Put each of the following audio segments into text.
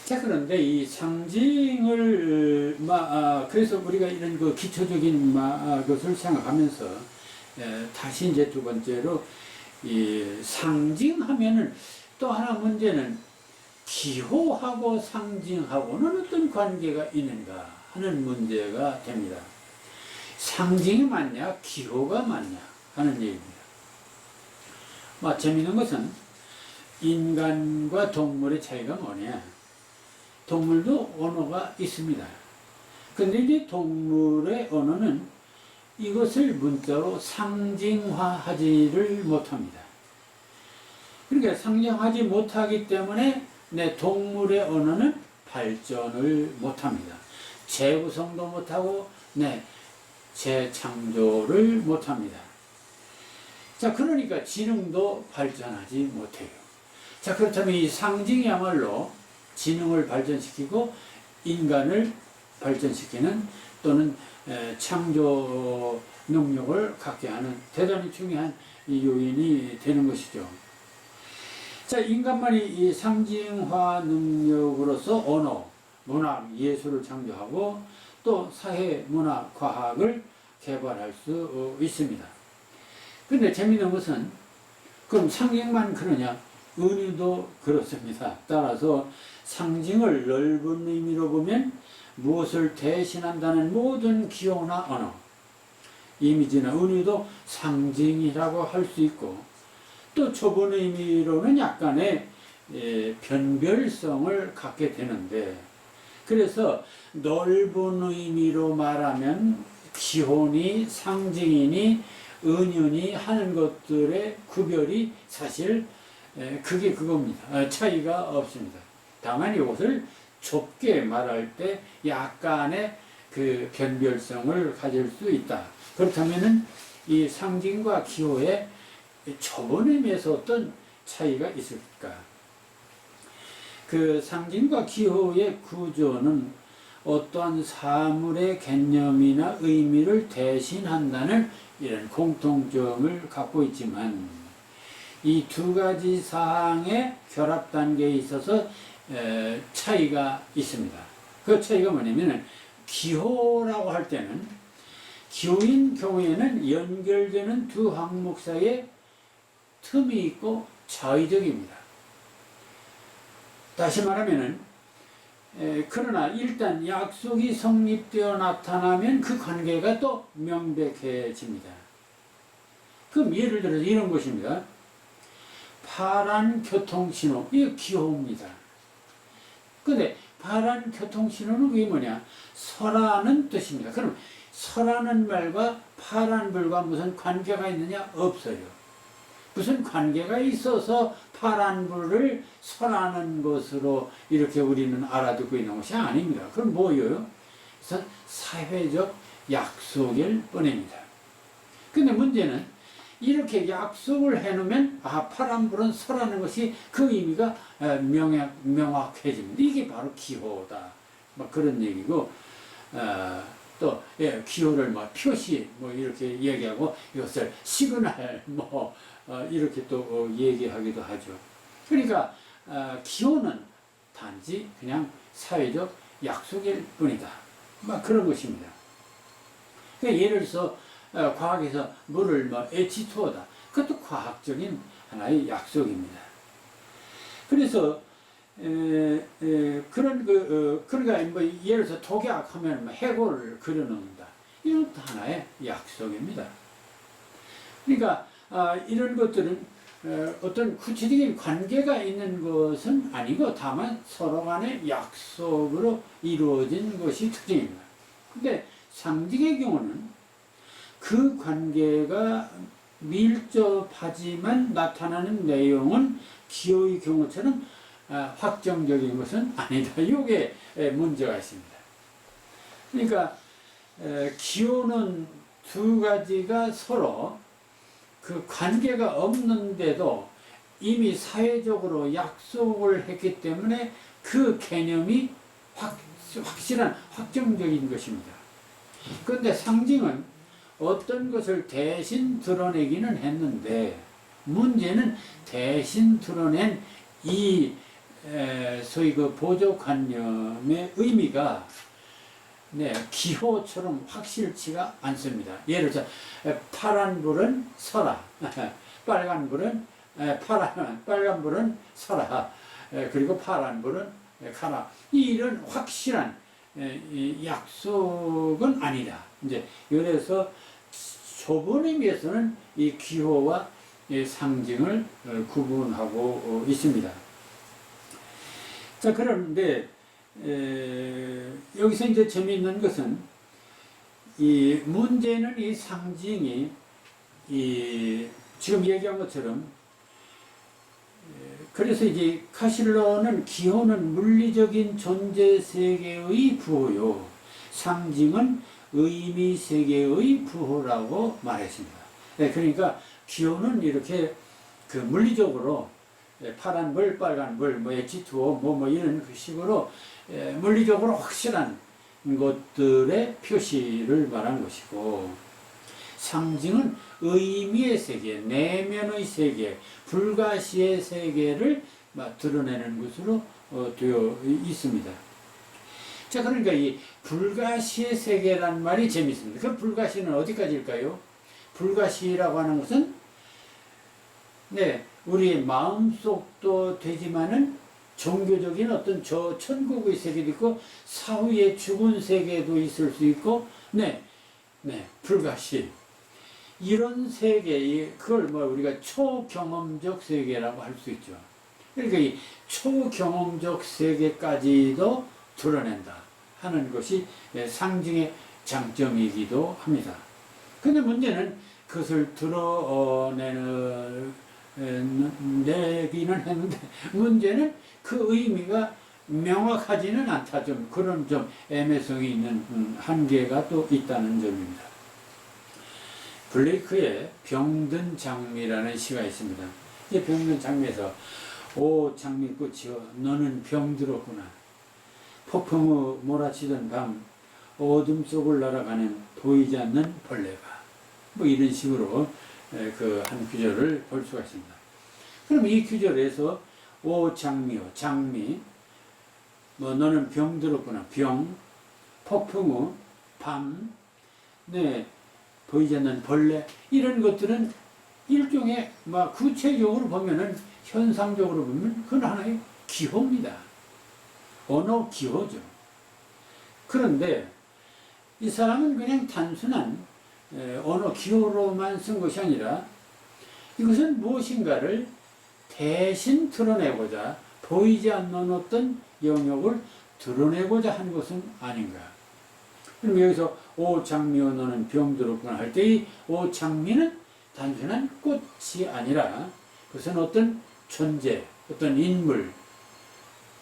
자, 그런데 이 상징을, 그래서 우리가 이런 그 기초적인 것을 생각하면서, 다시 이제 두 번째로, 이 상징하면은 또 하나 문제는 기호하고 상징하고는 어떤 관계가 있는가 하는 문제가 됩니다. 상징이 맞냐, 기호가 맞냐 하는 얘기입니다. 재미있는 것은 인간과 동물의 차이가 뭐냐. 동물도 언어가 있습니다. 근데 이제 동물의 언어는 이것을 문자로 상징화하지를 못합니다. 그러니까 상징하지 못하기 때문에 내 동물의 언어는 발전을 못합니다. 재구성도 못하고 재창조를 못합니다. 자, 그러니까 지능도 발전하지 못해요. 자, 그렇다면 이 상징이야말로 지능을 발전시키고 인간을 발전시키는 또는 창조 능력을 갖게 하는 대단히 중요한 요인이 되는 것이죠. 자, 인간만이 이 상징화 능력으로서 언어, 문학, 예술을 창조하고 또 사회, 문화, 과학을 개발할 수 있습니다. 근데 재미있는 것은 그럼 상징만 그러냐? 은유도 그렇습니다. 따라서 상징을 넓은 의미로 보면 무엇을 대신한다는 모든 기호나 언어, 이미지나 은유도 상징이라고 할 수 있고, 또 좁은 의미로는 약간의 변별성을 갖게 되는데, 그래서 넓은 의미로 말하면 기호니 상징이니 은유니 하는 것들의 구별이 사실 그게 그겁니다. 차이가 없습니다. 다만 이것을 좁게 말할 때 약간의 그 변별성을 가질 수 있다. 그렇다면은 이 상징과 기호의 좁은 의미에서 어떤 차이가 있을까? 그 상징과 기호의 구조는 어떠한 사물의 개념이나 의미를 대신한다는 이런 공통점을 갖고 있지만, 이 두 가지 사항의 결합 단계에 있어서 차이가 있습니다. 그 차이가 뭐냐면, 기호라고 할 때는 기호인 경우에는 연결되는 두 항목 사이에 틈이 있고 자의적입니다. 다시 말하면은, 그러나 일단 약속이 성립되어 나타나면 그 관계가 또 명백해집니다. 그럼 예를 들어서 이런 것입니다. 파란 교통신호, 이거 기호입니다. 근데 파란 교통신호는 그게 뭐냐? 서라는 뜻입니다. 그럼 서라는 말과 파란불과 무슨 관계가 있느냐? 없어요. 무슨 관계가 있어서 파란불을 서라는 것으로 이렇게 우리는 알아듣고 있는 것이 아닙니다. 그럼 뭐예요? 그래서 사회적 약속일 뿐입니다. 근데 문제는 이렇게 약속을 해놓으면 파란불은 서라는 것이 그 의미가 명확해집니다. 이게 바로 기호다. 그런 얘기고, 또 기호를 표시 이렇게 얘기하고 이것을 시그널 이렇게 또 얘기하기도 하죠. 그러니까 기호는 단지 그냥 사회적 약속일 뿐이다. 그런 것입니다. 그러니까 예를 들어서 과학에서 물을 H2O다. 그것도 과학적인 하나의 약속입니다. 그래서 그러니까 예를 들어서 독약 하면 해골을 그려놓는다. 이것도 하나의 약속입니다. 그러니까 이런 것들은 어떤 구체적인 관계가 있는 것은 아니고 다만 서로 간의 약속으로 이루어진 것이 특징입니다. 근데 상징의 경우는 그 관계가 밀접하지만 나타나는 내용은 기호의 경우처럼 확정적인 것은 아니다. 이게 문제가 있습니다. 그러니까 기호는 두 가지가 서로 그 관계가 없는데도 이미 사회적으로 약속을 했기 때문에 그 개념이 확실한 확정적인 것입니다. 그런데 상징은 어떤 것을 대신 드러내기는 했는데, 문제는 대신 드러낸 이 소위 그 보조관념의 의미가 기호처럼 확실치가 않습니다. 예를 들어 파란 불은 서라, 빨간 불은 빨간 불은 서라, 그리고 파란 불은 가라. 이런 확실한 약속은 아니다. 이제 그래서 좁은 의미에서는 이 기호와 상징을 구분하고 있습니다. 자, 그런데 여기서 이제 재미있는 것은 이 문제는 이 상징이 지금 얘기한 것처럼 그래서 이제 카실러는 기호는 물리적인 존재 세계의 부호요, 상징은 의미 세계의 부호라고 말했습니다. 그러니까 기호는 이렇게 그 물리적으로 파란 불, 빨간 불, H2O, 뭐 이런 식으로 물리적으로 확실한 것들의 표시를 말한 것이고, 상징은 의미의 세계, 내면의 세계, 불가시의 세계를 드러내는 것으로 되어 있습니다. 자, 그러니까 이 불가시의 세계란 말이 재밌습니다. 그 불가시는 어디까지일까요? 불가시라고 하는 것은 우리의 마음속도 되지만은 종교적인 어떤 저 천국의 세계도 있고 사후의 죽은 세계도 있을 수 있고 불가시 이런 세계, 그걸 우리가 초경험적 세계라고 할 수 있죠. 그러니까 이 초경험적 세계까지도 드러낸다 하는 것이 상징의 장점이기도 합니다. 근데 문제는 그것을 드러내기는 했는데 문제는 그 의미가 명확하지는 않다. 좀 그런 좀 애매성이 있는 한계가 또 있다는 점입니다. 블레이크의 병든 장미라는 시가 있습니다. 이 병든 장미에서 오 장미꽃이여 너는 병들었구나. 폭풍우 몰아치던 밤 어둠 속을 날아가는 보이지 않는 벌레가 이런 식으로 그 한 구절을 볼 수가 있습니다. 그럼 이 구절에서 오 장미요 장미 너는 병들었구나. 병, 폭풍우, 밤, 보이지 않는 벌레 이런 것들은 일종의 구체적으로 보면은 현상적으로 보면 그건 하나의 기호입니다. 언어 기호죠. 그런데 이 사람은 그냥 단순한 언어 기호로만 쓴 것이 아니라 이것은 무엇인가를 대신 드러내고자 보이지 않는 어떤 영역을 드러내고자 한 것은 아닌가. 그럼 여기서 오 장미여 너는 병들었구나 할 때 이 오 장미는 단순한 꽃이 아니라 그것은 어떤 존재, 어떤 인물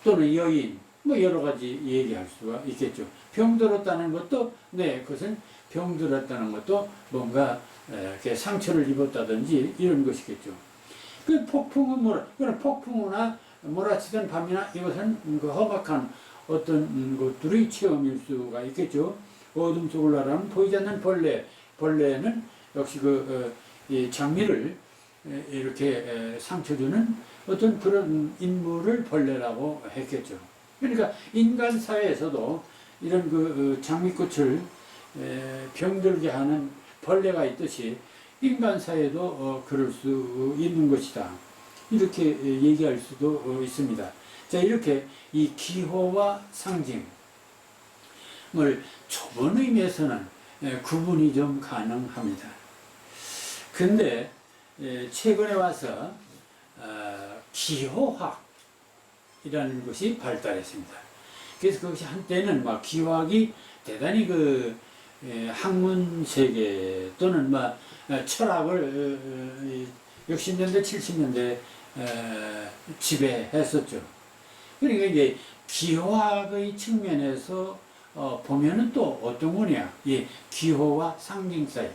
또는 여인 여러 가지 얘기할 수가 있겠죠. 병들었다는 것도 그것은 병들었다는 것도 뭔가 이렇게 상처를 입었다든지 이런 것이겠죠. 그 폭풍우나 몰아치던 밤이나 이것은 그 험악한 어떤 것들의 체험일 수가 있겠죠. 어둠 속을 날아가는 보이지 않는 벌레는 역시 이 장미를 이렇게 상처 주는 어떤 그런 인물을 벌레라고 했겠죠. 그러니까 인간 사회에서도 이런 장미꽃을 병들게 하는 벌레가 있듯이 인간 사회도 그럴 수 있는 것이다. 이렇게 얘기할 수도 있습니다. 자, 이렇게 이 기호와 상징을 좁은 의미에서는 구분이 좀 가능합니다. 근데 최근에 와서 기호학이라는 것이 발달했습니다. 그래서 그것이 한때는 기호학이 대단히 학문 세계 또는 철학을 60년대, 70년대 지배했었죠. 그러니까 이제 기호학의 측면에서 보면은 또 어떤 거냐, 이 기호와 상징 사이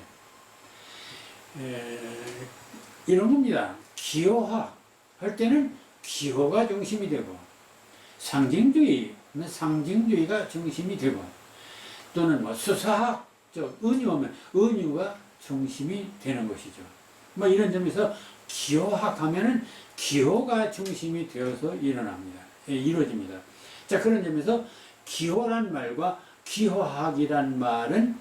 이런 겁니다. 기호학 할 때는 기호가 중심이 되고 상징주의가 중심이 되고 또는 수사학적 은유하면 은유가 중심이 되는 것이죠. 이런 점에서 기호학 하면은 기호가 중심이 되어서 일어납니다. 이루어집니다. 자, 그런 점에서 기호란 말과 기호학이란 말은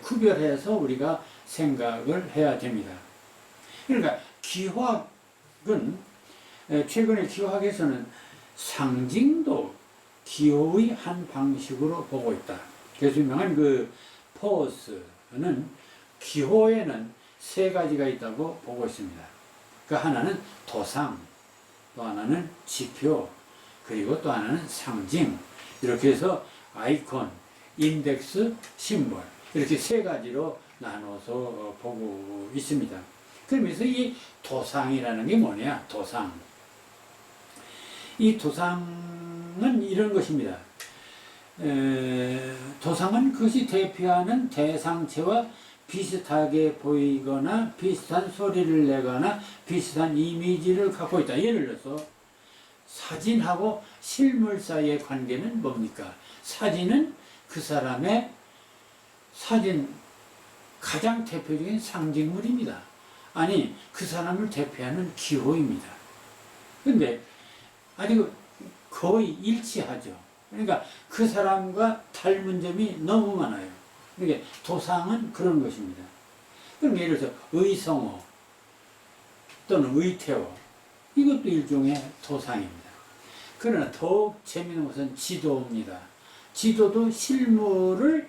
구별해서 우리가 생각을 해야 됩니다. 그러니까 기호학은 최근에 기호학에서는 상징도 기호의 한 방식으로 보고 있다. 그래서 유명한 그 포스는 기호에는 세 가지가 있다고 보고 있습니다. 그 하나는 도상, 또 하나는 지표, 그리고 또 하나는 상징. 이렇게 해서 아이콘, 인덱스, 심볼, 이렇게 세 가지로 나눠서 보고 있습니다. 그러면서 이 도상이라는 게 뭐냐? 도상. 이 도상은 이런 것입니다. 도상은 그것이 대표하는 대상체와 비슷하게 보이거나 비슷한 소리를 내거나 비슷한 이미지를 갖고 있다. 예를 들어서 사진하고 실물 사이의 관계는 뭡니까? 사진은 그 사람의 가장 대표적인 상징물입니다. 아니, 그 사람을 대표하는 기호입니다. 근데 아주 거의 일치하죠. 그러니까 그 사람과 닮은 점이 너무 많아요. 그러니까 도상은 그런 것입니다. 그럼 예를 들어서 의성어 또는 의태어, 이것도 일종의 도상입니다. 그러나 더욱 재미있는 것은 지도입니다. 지도도 실물을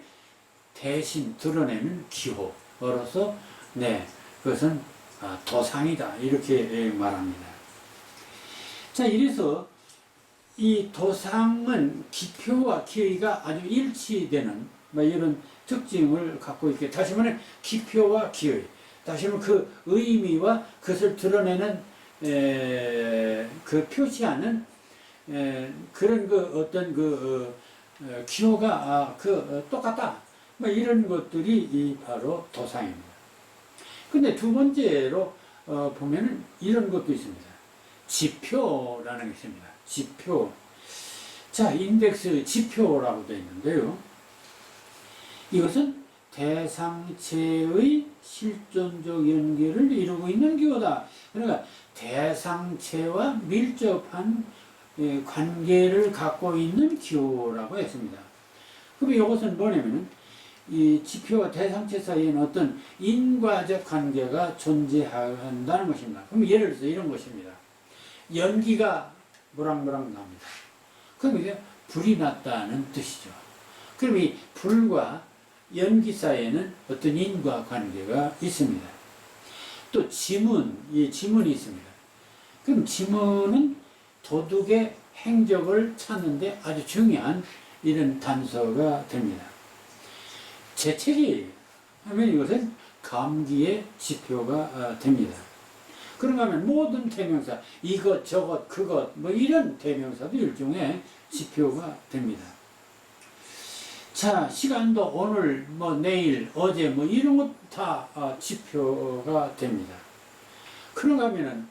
대신 드러내는 기호로서 그것은 도상이다, 이렇게 말합니다. 자, 이래서 이 도상은 기표와 기의가 아주 일치되는 이런 특징을 갖고 있게, 다시 말해 기표와 기의, 다시 말해 그 의미와 그것을 드러내는 그 표시하는 그런 그 어떤 기호가 똑같다, 이런 것들이 바로 도상입니다. 근데 두 번째로 보면은 이런 것도 있습니다. 지표라는 게 있습니다. 지표. 자, 인덱스 지표라고 되어 있는데요. 이것은 대상체의 실존적 연결을 이루고 있는 기호다. 그러니까 대상체와 밀접한 관계를 갖고 있는 기호라고 했습니다. 그럼 이것은 뭐냐면은 이 지표와 대상체 사이에는 어떤 인과적 관계가 존재한다는 것입니다. 그럼 예를 들어서 이런 것입니다. 연기가 모락모락 납니다. 그럼 이게 불이 났다는 뜻이죠. 그럼 이 불과 연기 사이에는 어떤 인과 관계가 있습니다. 또 지문이 있습니다. 그럼 지문은 도둑의 행적을 찾는데 아주 중요한 이런 단서가 됩니다. 재채기 하면 이것은 감기의 지표가 됩니다. 그런가 하면 모든 대명사, 이것, 저것, 그것, 이런 대명사도 일종의 지표가 됩니다. 자, 시간도 오늘, 내일, 어제, 이런 것 다 지표가 됩니다. 그런가 하면은,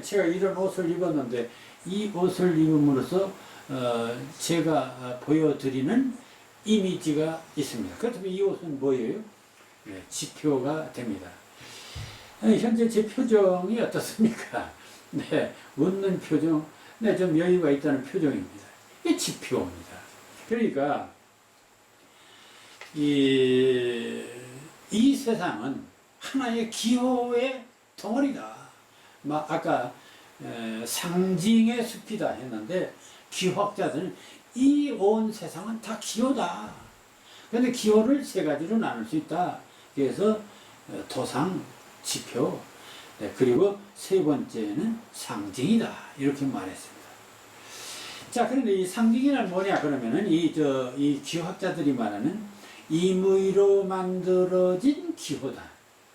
제가 이런 옷을 입었는데, 이 옷을 입음으로써, 제가 보여드리는 이미지가 있습니다. 그렇다면 이 옷은 뭐예요? 지표가 됩니다. 현재 제 표정이 어떻습니까? 웃는 표정, 좀 여유가 있다는 표정입니다. 이게 지표입니다. 그러니까, 이 세상은 하나의 기호의 덩어리다. 아까 상징의 숲이다 했는데, 기호학자들은 이 온 세상은 다 기호다. 그런데 기호를 세 가지로 나눌 수 있다. 그래서 도상, 지표, 그리고 세 번째는 상징이다. 이렇게 말했습니다. 자, 그런데 이 상징이란 뭐냐? 그러면은 이 기호학자들이 말하는 임의로 만들어진 기호다.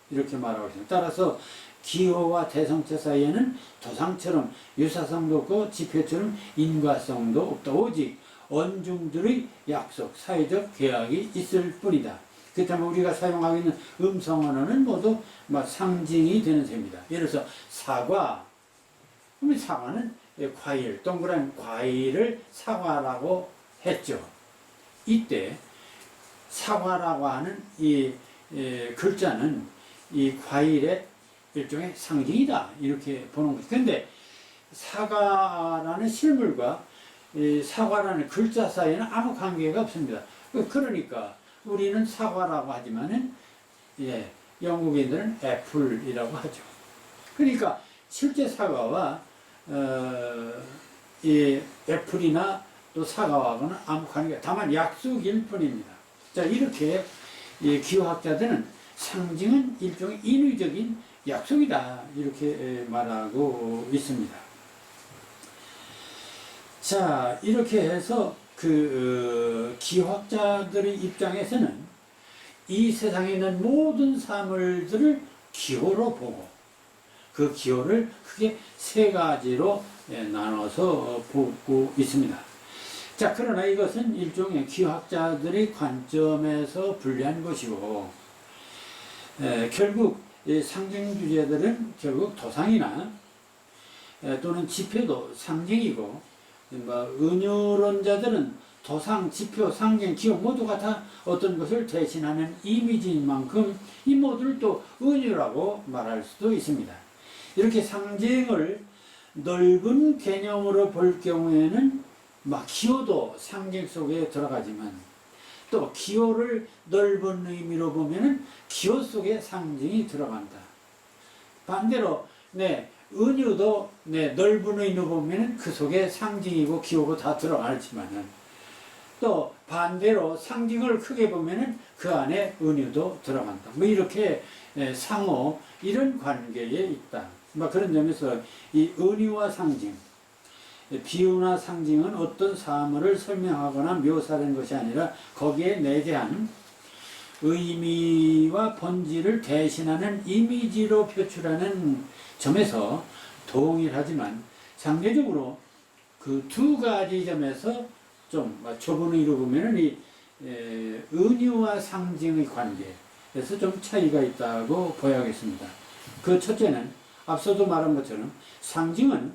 이렇게 말하고 있습니다. 따라서 기호와 대성체 사이에는 도상처럼 유사성도 없고 지표처럼 인과성도 없다. 오직 언중들의 약속, 사회적 계약이 있을 뿐이다. 그렇다면 우리가 사용하고 있는 음성 언어는 모두 상징이 되는 셈입니다. 예를 들어서 사과, 그러면 사과는 과일, 동그란 과일을 사과라고 했죠. 이때 사과라고 하는 이 글자는 이 과일의 일종의 상징이다. 이렇게 보는 거죠. 근데 사과라는 실물과 이 사과라는 글자 사이에는 아무 관계가 없습니다. 그러니까 우리는 사과라고 하지만은 예, 영국인들은 애플이라고 하죠. 그러니까 실제 사과와 이 애플이나 또 사과하고는 아무 관계가, 다만 약속일 뿐입니다. 자, 이렇게 이 기호학자들은 상징은 일종의 인위적인 약속이다, 이렇게 말하고 있습니다. 자, 이렇게 해서 기호학자들의 입장에서는 이 세상에 있는 모든 사물들을 기호로 보고 그 기호를 크게 세 가지로 나눠서 보고 있습니다. 자, 그러나 이것은 일종의 기호학자들의 관점에서 분리한 것이고, 결국 상징 주제들은 결국 도상이나 또는 지표도 상징이고, 은유론자들은 도상, 지표, 상징, 기호 모두가 다 어떤 것을 대신하는 이미지인 만큼 이 모두를 또 은유라고 말할 수도 있습니다. 이렇게 상징을 넓은 개념으로 볼 경우에는 기호도 상징 속에 들어가지만, 또 기호를 넓은 의미로 보면은 기호 속에 상징이 들어간다. 반대로 은유도 넓은 의미로 보면은 그 속에 상징이고 기호고 다 들어가지만은, 또 반대로 상징을 크게 보면은 그 안에 은유도 들어간다. 이렇게 상호 이런 관계에 있다. 그런 점에서 이 은유와 상징, 비유나 상징은 어떤 사물을 설명하거나 묘사하는 것이 아니라 거기에 내재한 의미와 본질을 대신하는 이미지로 표출하는 점에서 동일하지만, 상대적으로 그 두 가지 점에서 좀 좁은 의미로 보면은 이 은유와 상징의 관계에서 좀 차이가 있다고 보여야겠습니다. 그 첫째는 앞서도 말한 것처럼 상징은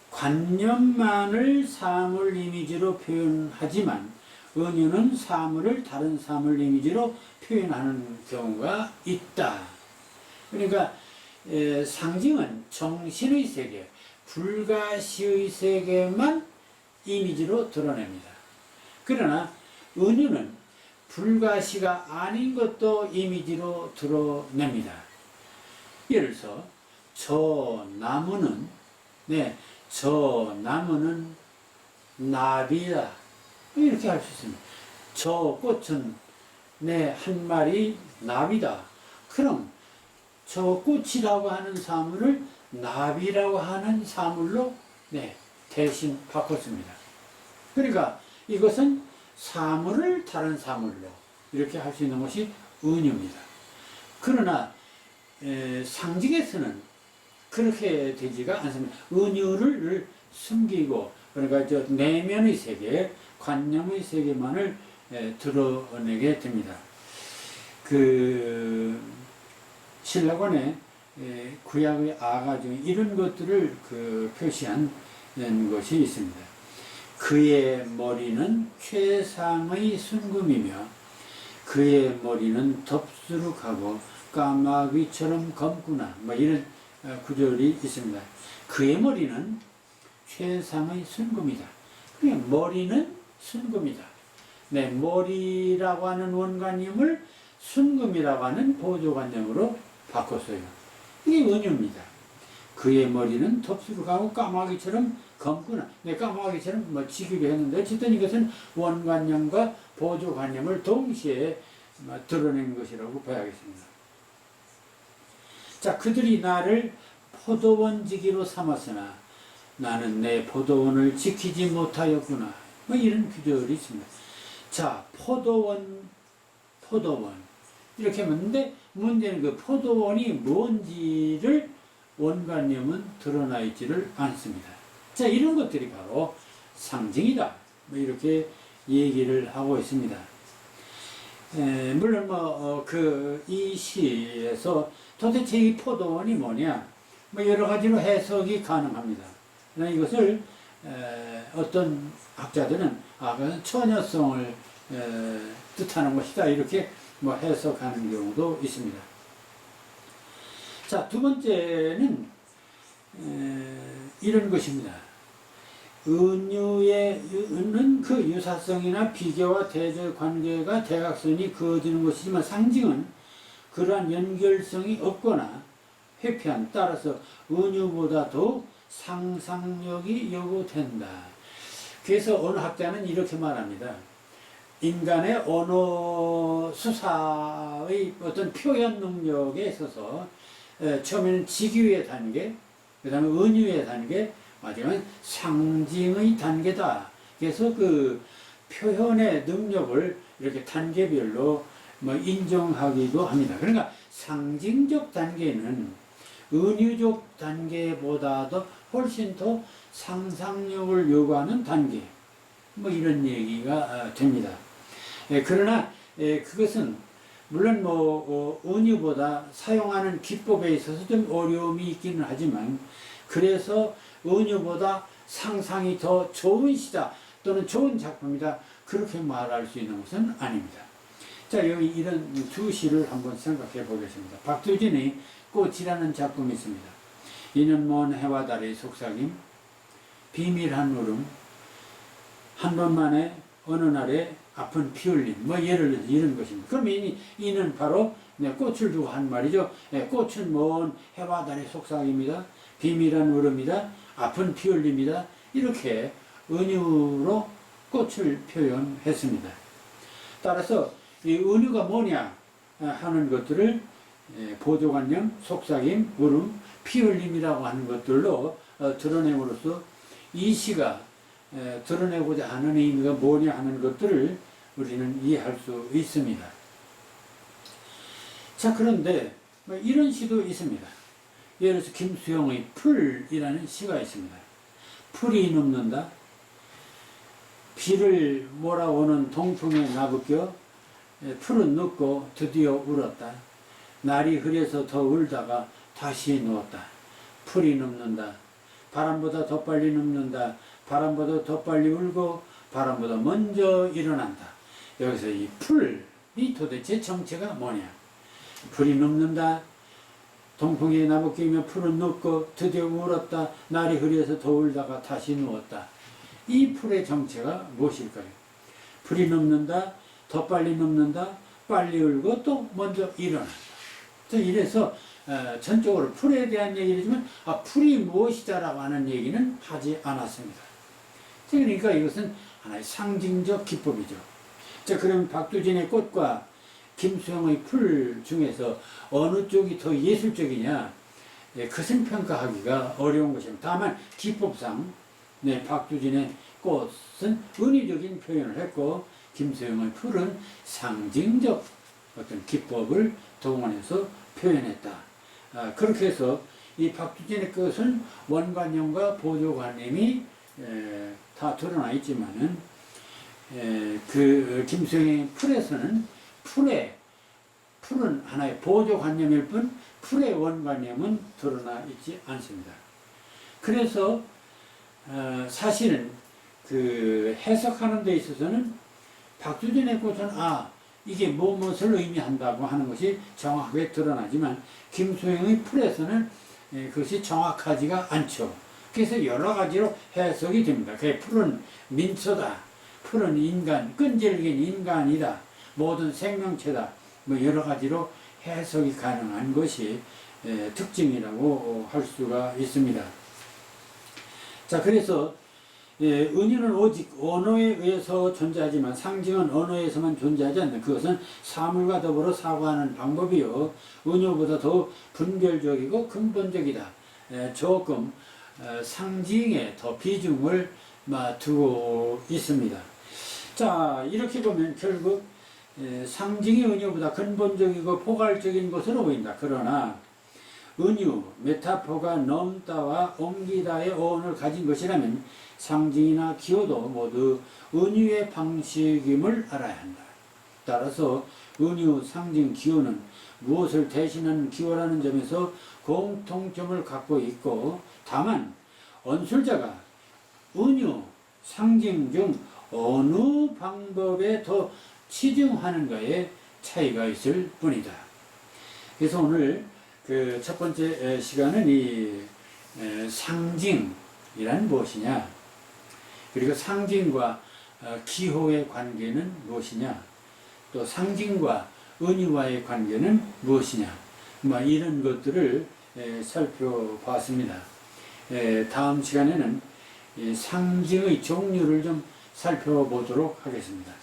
관념만을 사물 이미지로 표현하지만, 은유는 사물을 다른 사물 이미지로 표현하는 경우가 있다. 그러니까 상징은 정신의 세계, 불가시의 세계만 이미지로 드러냅니다. 그러나 은유는 불가시가 아닌 것도 이미지로 드러냅니다. 예를 들어서 저 나무는 나비다, 이렇게 할 수 있습니다. 저 꽃은 한 마리 나비다. 그럼 저 꽃이라고 하는 사물을 나비라고 하는 사물로 대신 바꿨습니다. 그러니까 이것은 사물을 다른 사물로 이렇게 할 수 있는 것이 은유입니다. 그러나 상징에서는 그렇게 되지가 않습니다. 은유를 숨기고, 그러니까 저 내면의 세계, 관념의 세계만을 드러내게 됩니다. 신라권의 구약의 아가 중에 이런 것들을 표시한 것이 있습니다. 그의 머리는 최상의 순금이며 그의 머리는 덥수룩하고 까마귀처럼 검구나, 이런 구절이 있습니다. 그의 머리는 최상의 순금이다. 그냥 머리는 순금이다. 머리라고 하는 원관념을 순금이라고 하는 보조관념으로 바꿨어요. 이게 은유입니다. 그의 머리는 덥수룩하고 까마귀처럼 검구나. 까마귀처럼 지기로 했는데, 어쨌든 이것은 원관념과 보조관념을 동시에 드러낸 것이라고 봐야겠습니다. 자, 그들이 나를 포도원지기로 삼았으나 나는 내 포도원을 지키지 못하였구나. 이런 구절이 있습니다. 자, 포도원. 이렇게 했는데, 문제는 그 포도원이 뭔지를 원관념은 드러나 있지를 않습니다. 자, 이런 것들이 바로 상징이다. 이렇게 얘기를 하고 있습니다. 물론 이 시에서 도대체 이 포도원이 뭐냐, 여러 가지로 해석이 가능합니다. 그러나 이것을 어떤 학자들은 그건 처녀성을 뜻하는 것이다, 이렇게 해석하는 경우도 있습니다. 자, 두 번째는 이런 것입니다. 은유에는 그 유사성이나 비교와 대조 관계가 대각선이 그어지는 것이지만 상징은 그러한 연결성이 없거나 회피한, 따라서 은유보다 더욱 상상력이 요구된다. 그래서 언어학자는 이렇게 말합니다. 인간의 언어 수사의 어떤 표현 능력에 있어서 처음에는 직유의 단계, 그 다음에 은유의 단계, 마지막은 상징의 단계다. 그래서 그 표현의 능력을 이렇게 단계별로 인정하기도 합니다. 그러니까 상징적 단계는 은유적 단계보다도 훨씬 더 상상력을 요구하는 단계, 이런 얘기가 됩니다. 그러나 그것은 물론 은유보다 사용하는 기법에 있어서 좀 어려움이 있기는 하지만, 그래서 은유보다 상상이 더 좋은 시다 또는 좋은 작품이다 그렇게 말할 수 있는 것은 아닙니다. 자, 여기 이런 두 시를 한번 생각해 보겠습니다. 박두진의 꽃이라는 작품이 있습니다. 이는 먼 해와 달의 속삭임, 비밀한 울음, 한 번만에 어느 날에 아픈 피 흘림, 예를 들어서 이런 것입니다. 그럼 이는 바로 꽃을 두고 한 말이죠. 꽃은 먼 해와 달의 속삭임이다, 비밀한 울음이다, 아픈 피 흘림이다, 이렇게 은유로 꽃을 표현했습니다. 따라서 이 은유가 뭐냐 하는 것들을 보조관념, 속삭임, 울음, 피 흘림이라고 하는 것들로 드러냄으로써 이 시가 드러내고자 하는 의미가 뭐냐 하는 것들을 우리는 이해할 수 있습니다. 자, 그런데 이런 시도 있습니다. 예를 들어서 김수영의 풀이라는 시가 있습니다. 풀이 눕는다. 비를 몰아오는 동풍에 나부껴 풀은 눕고 드디어 울었다. 날이 흐려서 더 울다가 다시 누웠다. 풀이 눕는다. 바람보다 더 빨리 눕는다. 바람보다 더 빨리 울고 바람보다 먼저 일어난다. 여기서 이 풀이 도대체 정체가 뭐냐? 풀이 눕는다. 동풍에 나부끼며 풀은 눕고 드디어 울었다. 날이 흐려서 더 울다가 다시 누웠다. 이 풀의 정체가 무엇일까요? 풀이 눕는다. 더 빨리 눕는다. 빨리 울고 또 먼저 일어난다. 이래서 전적으로 풀에 대한 얘기를 하지만 풀이 무엇이다라고 하는 얘기는 하지 않았습니다. 그러니까 이것은 하나의 상징적 기법이죠. 자, 그럼 박두진의 꽃과 김수영의 풀 중에서 어느 쪽이 더 예술적이냐? 그것은 평가하기가 어려운 것입니다. 다만 기법상 박두진의 꽃은 은유적인 표현을 했고 김수영의 풀은 상징적 어떤 기법을 동원해서 표현했다. 그렇게 해서 이 박두진의 것은 원관념과 보조관념이 다 드러나 있지만은 그 김수영의 풀에서는 풀은 하나의 보조관념일 뿐 풀의 원관념은 드러나 있지 않습니다. 그래서 사실은 그 해석하는 데 있어서는 박두진의 꽃은 이게 무엇을 의미한다고 하는 것이 정확하게 드러나지만 김수영의 풀에서는 그것이 정확하지가 않죠. 그래서 여러 가지로 해석이 됩니다. 그 풀은 민초다. 풀은 인간, 끈질긴 인간이다. 모든 생명체다. 여러 가지로 해석이 가능한 것이 특징이라고 할 수가 있습니다. 자, 그래서 은유는 오직 언어에 의해서 존재하지만 상징은 언어에서만 존재하지 않는다. 그것은 사물과 더불어 사고하는 방법이요 은유보다 더 분별적이고 근본적이다. 조금 상징에 더 비중을 두고 있습니다. 자, 이렇게 보면 결국 상징이 은유보다 근본적이고 포괄적인 것으로 보인다. 그러나 은유, 메타포가 넘다와 옮기다의 어원을 가진 것이라면 상징이나 기호도 모두 은유의 방식임을 알아야 한다. 따라서 은유, 상징, 기호는 무엇을 대신하는 기호라는 점에서 공통점을 갖고 있고 다만 언술자가 은유, 상징 중 어느 방법에 더 치중하는가에 차이가 있을 뿐이다. 그래서 오늘 그 첫 번째 시간은 이 상징이란 무엇이냐? 그리고 상징과 기호의 관계는 무엇이냐, 또 상징과 은유와의 관계는 무엇이냐, 이런 것들을 살펴봤습니다. 다음 시간에는 상징의 종류를 좀 살펴보도록 하겠습니다.